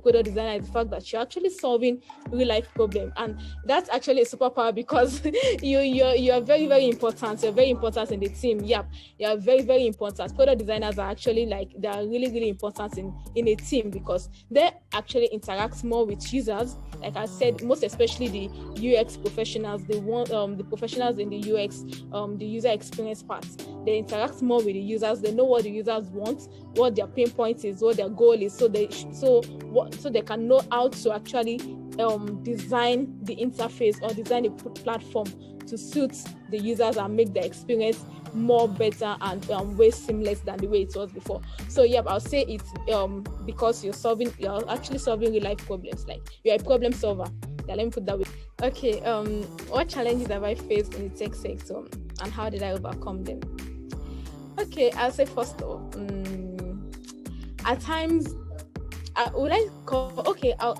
product designer is the fact that you're actually solving real life problem, and that's actually a superpower because you're very, very important. You're very important in the team. Yep, you're very, very important. Product designers are actually like, they are really, really important in a team because they actually interact more with users. Like I said, most especially the UX professionals, the professionals in the UX, the user experience part. They interact more with the users. They know what the users want, what their pain point is, what their goal is, so they can know how to actually design the interface or design the platform to suit the users and make the experience more better and way seamless than the way it was before. So yeah, I'll say it's because you're actually solving real life problems. Like, you're a problem solver. Yeah, let me put that way. Okay, what challenges have I faced in the tech sector and how did I overcome them? Okay, I'll say first of all, at times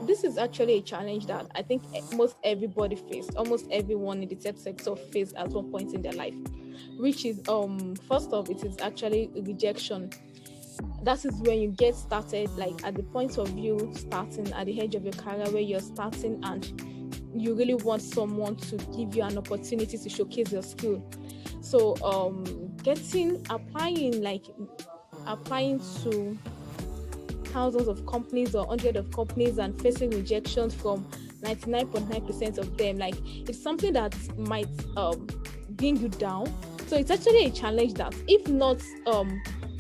this is actually a challenge that I think almost everybody faced, almost everyone in the tech sector faced at one point in their life, which is first off, it is actually rejection. That is when you get started, like at the point of you starting at the edge of your career where you're starting and you really want someone to give you an opportunity to showcase your skill. So applying to thousands of companies or hundreds of companies and facing rejections from 99.9% of them, like, it's something that might bring you down. So it's actually a challenge that, if not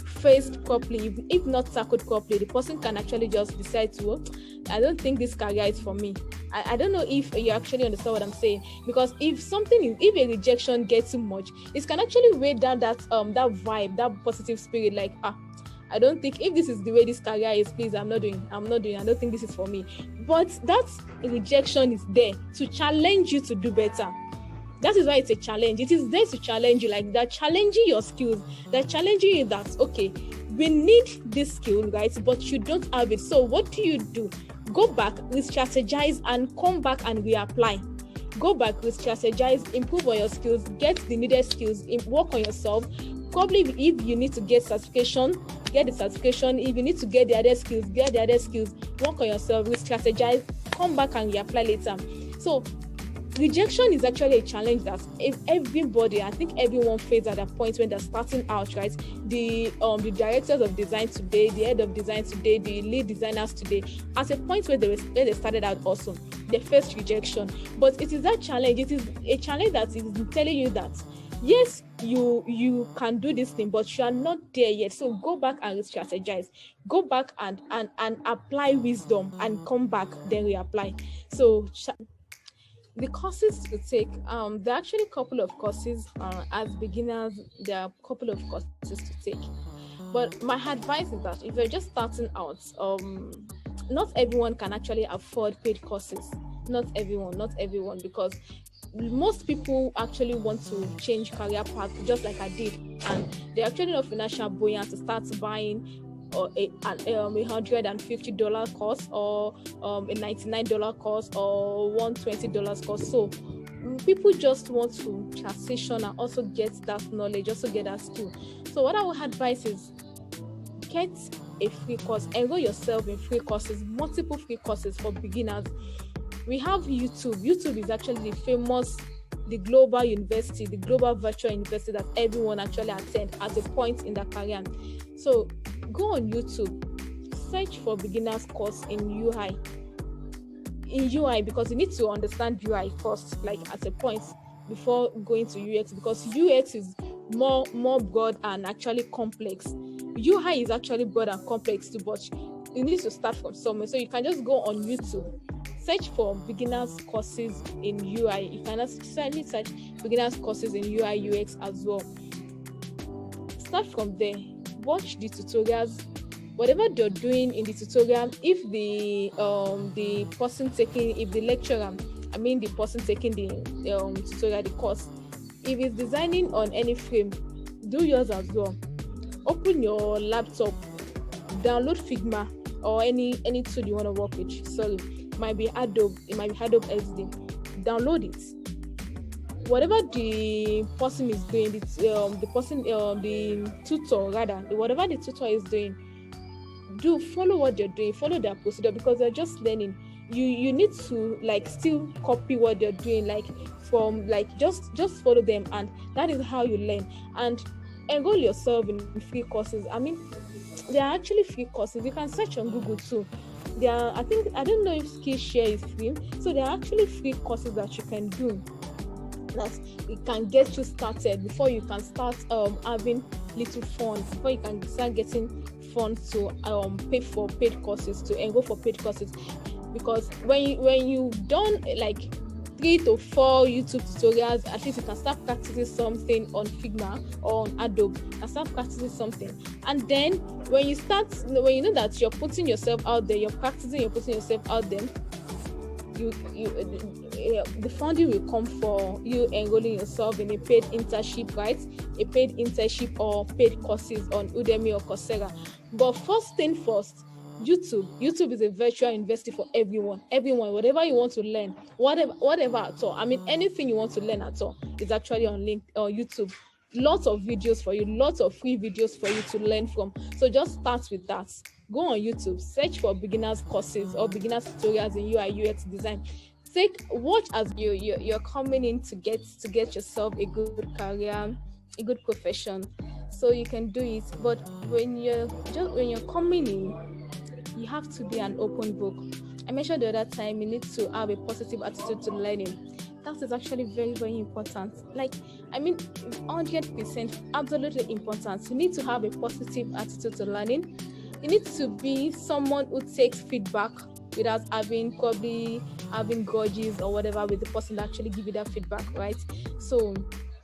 faced properly, if not tackled properly, the person can actually just decide to, well, I don't think this career is for me. I don't know if you actually understand what I'm saying, because if a rejection gets too much, it can actually weigh down that vibe, that positive spirit, like, I don't think, if this is the way this career is, please, I'm not doing, I don't think this is for me. But that rejection is there to challenge you to do better. That is why it's a challenge. It is there to challenge you, like, they're challenging your skills. They're challenging you that, okay, we need this skill, right? But you don't have it. So what do? Go back, re-strategize, and come back and reapply. Go back, re-strategize, improve on your skills, get the needed skills, work on yourself. Probably if you need to get certification, get the certification. If you need to get the other skills, get the other skills. Work on yourself, re-strategize, come back and reapply later. So rejection is actually a challenge that everybody, I think everyone faces at that point when they're starting out, right? The directors of design today, the head of design today, the lead designers today, at a point where they started out also, they faced rejection. But it is that challenge. It is a challenge that is telling you that, yes, you can do this thing, but you are not there yet. So go back and strategize. Go back and apply wisdom and come back, then reapply. So the courses to take, there are actually a couple of courses. As beginners, there are a couple of courses to take. But my advice is that if you're just starting out, not everyone can actually afford paid courses. Not everyone, because most people actually want to change career path just like I did, and they're actually not financial buoyant to start buying a $150 course or a $99 course or $120 course. So people just want to transition and also get that knowledge, also get that skill. So what I would advise is get a free course, enroll yourself in free courses, multiple free courses for beginners. We have YouTube. YouTube is actually the global university, the global virtual university that everyone actually attend at a point in their career. So go on YouTube, search for beginners course in UI, because you need to understand UI first, like at a point before going to UX, because UX is more broad and actually complex. UI is actually broad and complex too, but you need to start from somewhere. So you can just go on YouTube, search for beginners courses in UI. You can certainly search beginners courses in UI UX as well. Start from there. Watch the tutorials. Whatever they're doing in the tutorial, if the person taking the tutorial, the course, if it's designing on any frame, do yours as well. Open your laptop, download Figma or any tool you want to work with. Sorry, it might be Adobe SD. Download it. Whatever the person is doing, whatever the tutor is doing, do follow what they're doing, follow their procedure, because they're just learning. You need to like still copy what they're doing, like from like just follow them, and that is how you learn. And enroll yourself in free courses. I mean, there are actually free courses. You can search on Google too. There are, I don't know if Skillshare is free, so there are actually free courses that you can do that it can get you started before you can start having little funds, before you can start getting funds to pay for paid courses, to enroll for paid courses. Because when you've done like 3 to 4 YouTube tutorials, at least you can start practicing something on Figma or on Adobe, and start practicing something. And then when you know that you're putting yourself out there, you're practicing, you're putting yourself out there, the funding will come for you enrolling yourself in a paid internship, right? A paid internship or paid courses on Udemy or Coursera. But first thing first, YouTube is a virtual university for everyone, whatever you want to learn, whatever at all. I mean, anything you want to learn at all is actually on YouTube. Lots of videos for you, lots of free videos for you to learn from. So just start with that. Go on YouTube, search for beginners courses or beginners tutorials in UI UX design. Watch as you're coming in to get yourself a good career, a good profession, so you can do it. But when you're coming in, you have to be an open book. I mentioned the other time, you need to have a positive attitude to learning. That is actually very, very important. Like, I mean, 100% absolutely important. You need to have a positive attitude to learning. You need to be someone who takes feedback without having grudges or whatever with the person that actually give you that feedback, right? So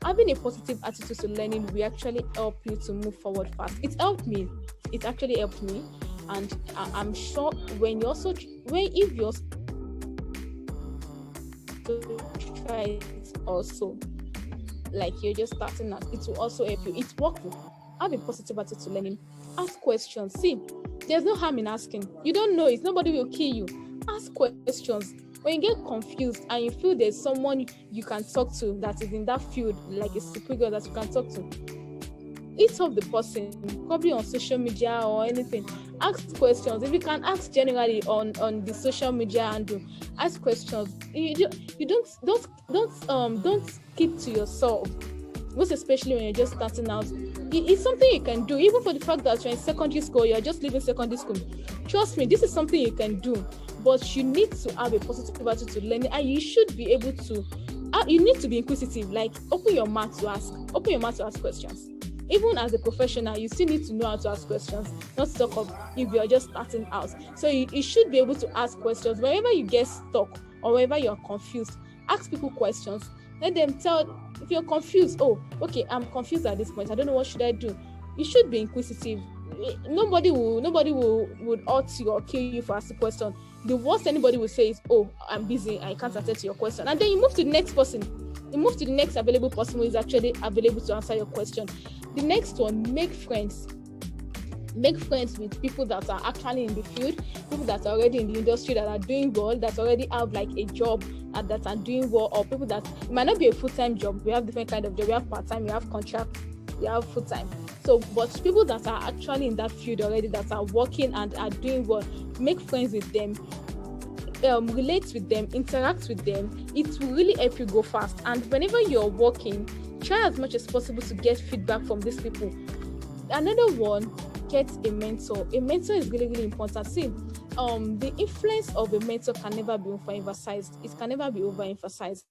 having a positive attitude to learning will actually help you to move forward fast. It actually helped me. And I'm sure if you're try it also, like you're just starting out, it will also help you. It's workable. Have a positive attitude to learning. Ask questions. See, there's no harm in asking. You don't know it. Nobody will kill you. Ask questions. When you get confused and you feel there's someone you can talk to that is in that field, like a superior that you can talk to, hit up the person, probably on social media or anything. Ask questions. If you can ask generally on the social media handle, ask questions. You don't keep to yourself, most especially when you're just starting out. It's something you can do, even for the fact that you're in secondary school, you're just leaving secondary school. Trust me, this is something you can do, but you need to have a positive attitude to learning, and you should be able to. You need to be inquisitive. Like, open your mouth to ask questions. Even as a professional, you still need to know how to ask questions, not to talk of if you're just starting out. So you should be able to ask questions. Wherever you get stuck or wherever you're confused, ask people questions. Let them tell, if you're confused, oh, okay, I'm confused at this point, I don't know what should I do. You should be inquisitive. Nobody would hurt you or kill you for asking a question. The worst anybody will say is, oh, I'm busy, I can't answer to your question. And then you move to the next person. You move to the next available person who is actually available to answer your question. The next one, make friends. Make friends with people that are actually in the field, people that are already in the industry, that are doing well, that already have like a job and that are doing well, or people that it might not be a full-time job. We have different kind of job. We have part-time, we have contract, we have full-time. So, but people that are actually in that field already, that are working and are doing well, make friends with them. Relate with them, interact with them. It will really help you go fast. And whenever you're working, try as much as possible to get feedback from these people. Another one, get a mentor. A mentor is really, really important. See, the influence of a mentor can never be overemphasized. It can never be overemphasized.